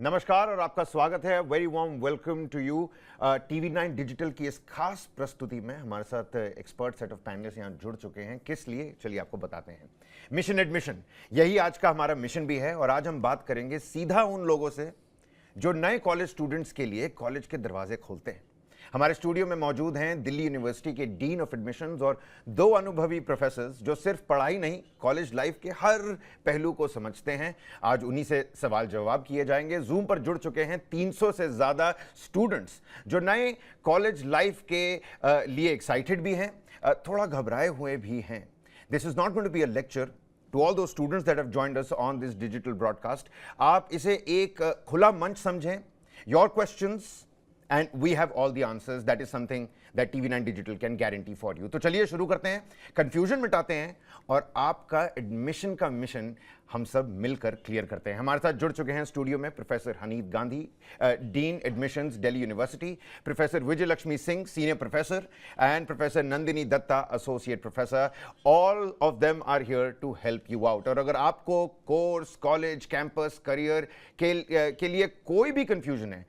नमस्कार और आपका स्वागत है। Very warm welcome to you TV9 digital की इस खास प्रस्तुति में। हमारे साथ एक्सपर्ट सेट ऑफ पैनलिस्ट यहाँ जुड़ चुके हैं। किस लिए, चलिए आपको बताते हैं। मिशन एडमिशन, यही आज का हमारा मिशन भी है। और आज हम बात करेंगे सीधा उन लोगों से जो नए कॉलेज स्टूडेंट्स के लिए कॉलेज के दरवाजे खोलते हैं। हमारे स्टूडियो में मौजूद हैं दिल्ली यूनिवर्सिटी के डीन ऑफ एडमिशंस और दो अनुभवी प्रोफेसर्स जो सिर्फ पढ़ाई नहीं, कॉलेज लाइफ के हर पहलू को समझते हैं। आज उन्हीं से सवाल जवाब किए जाएंगे। जूम पर जुड़ चुके हैं 300 से ज़्यादा स्टूडेंट्स जो नए कॉलेज लाइफ के लिए एक्साइटेड भी हैं, थोड़ा घबराए हुए भी हैं। This is not going to be a lecture to all those students that have joined us on this digital broadcast. आप इसे एक खुला मंच समझें। Your questions and we have all the answers. That is something that TV9 Digital can guarantee for you. तो चलिए शुरू करते हैं, कंफ्यूजन मिटाते हैं और आपका एडमिशन का मिशन हम सब मिलकर क्लियर करते हैं। हमारे साथ जुड़ चुके हैं स्टूडियो में professor Hanif Gandhi, dean admissions Delhi university, professor Vijay Lakshmi Singh, senior professor, and professor Nandini Dutta, associate professor. All of them are here to help you out. और अगर आपको कोर्स, कॉलेज, कैंपस, करियर के लिए कोई भी कंफ्यूजन है,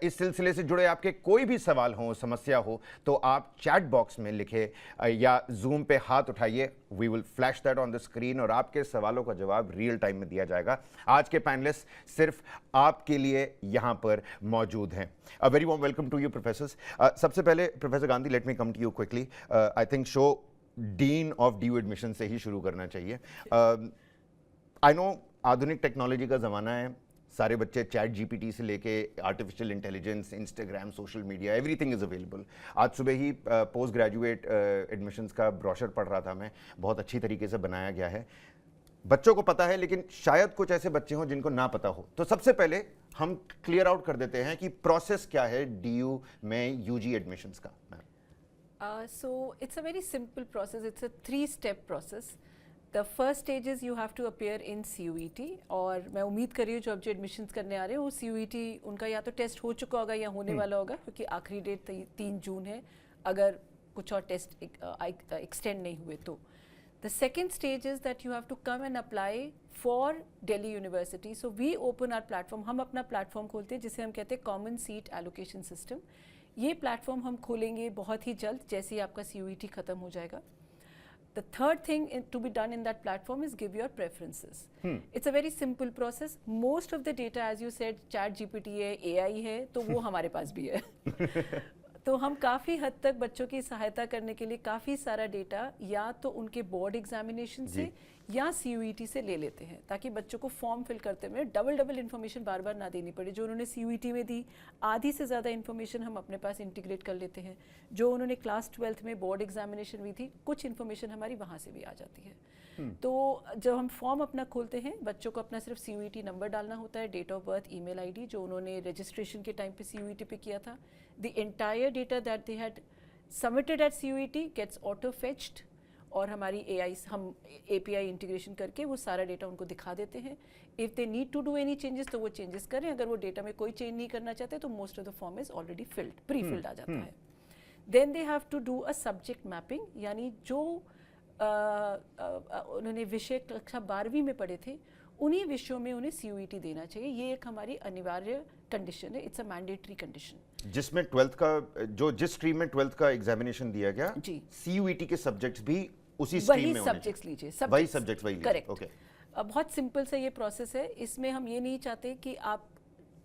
इस सिलसिले से जुड़े आपके कोई भी सवाल हो, समस्या हो, तो आप चैट बॉक्स में लिखे या जूम पे हाथ उठाइए। We will flash that on the screen और आपके सवालों का जवाब रियल टाइम में दिया जाएगा। आज के पैनलिस्ट सिर्फ आपके लिए यहां पर मौजूद हैं। A very warm welcome to you professors. सबसे पहले professor Gandhi, let me come to you quickly. I think show dean of due admission से ही शुरू करना चाहिए। आई नो आधुनिक टेक्नोलॉजी का ज़माना है, सारे बच्चे चैट जीपीटी से लेके artificial intelligence, Instagram, social media, everything is available. आज सुबह ही पोस्ट ग्रेजुएट एडमिशन्स का ब्रोशर पढ़ रहा था मैं, बहुत अच्छी तरीके से बनाया गया है। बच्चों को पता है, लेकिन शायद कुछ ऐसे बच्चे हों जिनको ना पता हो। तो सबसे पहले हम क्लियर आउट कर देते हैं कि प्रोसेस क्या है डीयू में यूजी एडमिशन्स का। So it's a very simple process. It's a 3-step process. The first stage is you have to appear in CUET. और मैं उम्मीद कर रही हूँ जो अब जो एडमिशन्स करने आ रहे हैं वो CUET उनका या तो टेस्ट हो चुका होगा या होने वाला होगा, क्योंकि आखिरी डेट 3 जून है अगर कुछ और टेस्ट एक्सटेंड नहीं हुए तो। The second stage is that you have to come and apply for Delhi University. So we open our platform. हम अपना प्लेटफॉर्म खोलते हैं जिसे हम कहते हैं कॉमन सीट एलोकेशन सिस्टम। ये प्लेटफॉर्म हम खोलेंगे बहुत ही जल्द, जैसे ही आपका CUET खत्म हो जाएगा। The third thing to be done in that platform is give your preferences. It's a very simple process. Most of the data, as you said, chat GPT है, AI है, तो वो हमारे पास भी है। तो हम काफ़ी हद तक बच्चों की सहायता करने के लिए काफ़ी सारा डेटा या तो उनके बोर्ड एग्जामिनेशन से या CUET से ले लेते हैं, ताकि बच्चों को फॉर्म फिल करते हुए डबल इन्फॉर्मेशन बार बार ना देनी पड़े। जो उन्होंने CUET में दी, आधी से ज़्यादा इन्फॉर्मेशन हम अपने पास इंटीग्रेट कर लेते हैं। जो उन्होंने क्लास 12th में बोर्ड एग्जामिनेशन में थी, कुछ इन्फॉर्मेशन हमारी वहाँ से भी आ जाती है। तो जब हम फॉर्म अपना खोलते हैं, बच्चों को अपना सिर्फ CUET नंबर डालना होता है, date of birth, email ID जो उन्होंने रजिस्ट्रेशन के टाइम पे CUET पे किया था। The entire data that they had submitted at CUET gets auto fetched और हमारी हम API इंटीग्रेशन करके वो सारा डेटा उनको दिखा देते हैं। If they need to do any changes तो वो चेंजेस करें। अगर वो डेटा में कोई चेंज नहीं करना चाहते तो most of the form is already filled, prefilled आ जाता है। Then they have to do a subject mapping, यानी जो उन्होंने विषय कक्षा 12वीं में पढ़े थे उन्हीं विषयों में उन्हें CUET देना चाहिए। ये एक हमारी अनिवार्य कंडीशन है, इट्स अ मैंडेटरी कंडीशन। जिसमें 12th का जिस स्ट्रीम में 12th का एग्जामिनेशन दिया गया जी, CUET के सब्जेक्ट्स भी उसी स्ट्रीम में सब्जेक्ट्स लीजिए, वही सब्जेक्ट्स वही लीजिए। करेक्ट। बहुत सिंपल सा ये प्रोसेस है। इसमें हम ये नहीं चाहते कि आप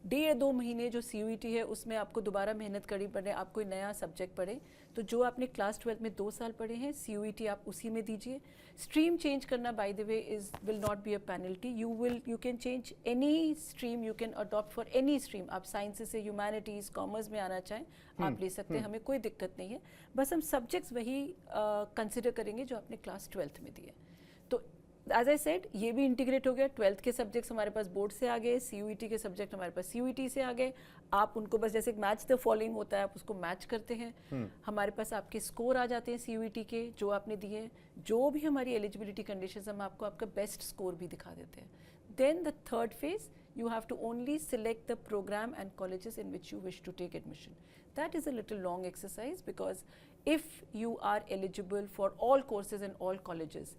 1.5-2 महीने जो CUET है उसमें आपको दोबारा मेहनत करनी पड़े, आप कोई नया सब्जेक्ट पढ़ें। तो जो आपने क्लास 12 में 2 साल पढ़े हैं, CUET आप उसी में दीजिए। स्ट्रीम चेंज करना by the way will not be a penalty. You can change any stream, you can adopt for any stream. आप साइंसेस से ह्यूमैनिटीज़, कॉमर्स में आना चाहें आप ले सकते हैं, हमें कोई दिक्कत नहीं है। बस हम सब्जेक्ट्स वही कंसिडर करेंगे जो आपने क्लास 12 में दिए। तो एज आई सेड, ये भी इंटीग्रेट हो गया। 12th के सब्जेक्ट्स हमारे पास बोर्ड से आ गए, CUET के सब्जेक्ट हमारे पास CUET से आ गए। आप उनको बस जैसे मैच द फॉलोइंग होता है, आप उसको मैच करते हैं। हमारे पास आपके स्कोर आ जाते हैं CUET के जो आपने दिए हैं। जो भी हमारी एलिजिबिलिटी कंडीशंस, हम आपको आपका बेस्ट स्कोर भी दिखा देते हैं। Then the third phase, you have to only select the program and colleges in which you wish to take admission. That is a little long exercise because if you are eligible for all courses in all colleges,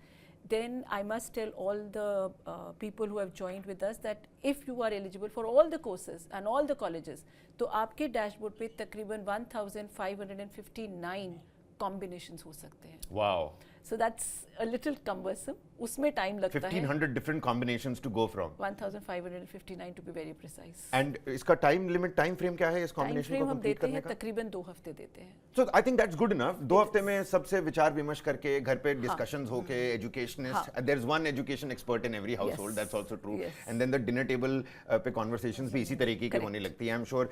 then I must tell all the people who have joined with us that if you are eligible for all the courses and all the colleges, तो आपके dashboard पे तकरीबन 1559 combinations हो सकते हैं. Wow. So that's a little cumbersome. उसमें time लगता है. 1500 different combinations to go from. 1559 to be very precise. And इसका टाइम लिमिट, टाइम फ्रेम क्या है इस टाइम कॉम्बिनेशन फ्रेम को हम कंप्लीट देते करने हैं का? तकरीबन 2 हफ्ते देते हैं. So I think that's good enough. 2 हफ्ते में सबसे विचार विमर्श करके घर पे डिस्कशंस होके educationist, there is one education expert in every household, Yes. that's also true. Yes. And then the dinner table पे conversations भी इसी तरीके की Correct. होने लगती है. I'm sure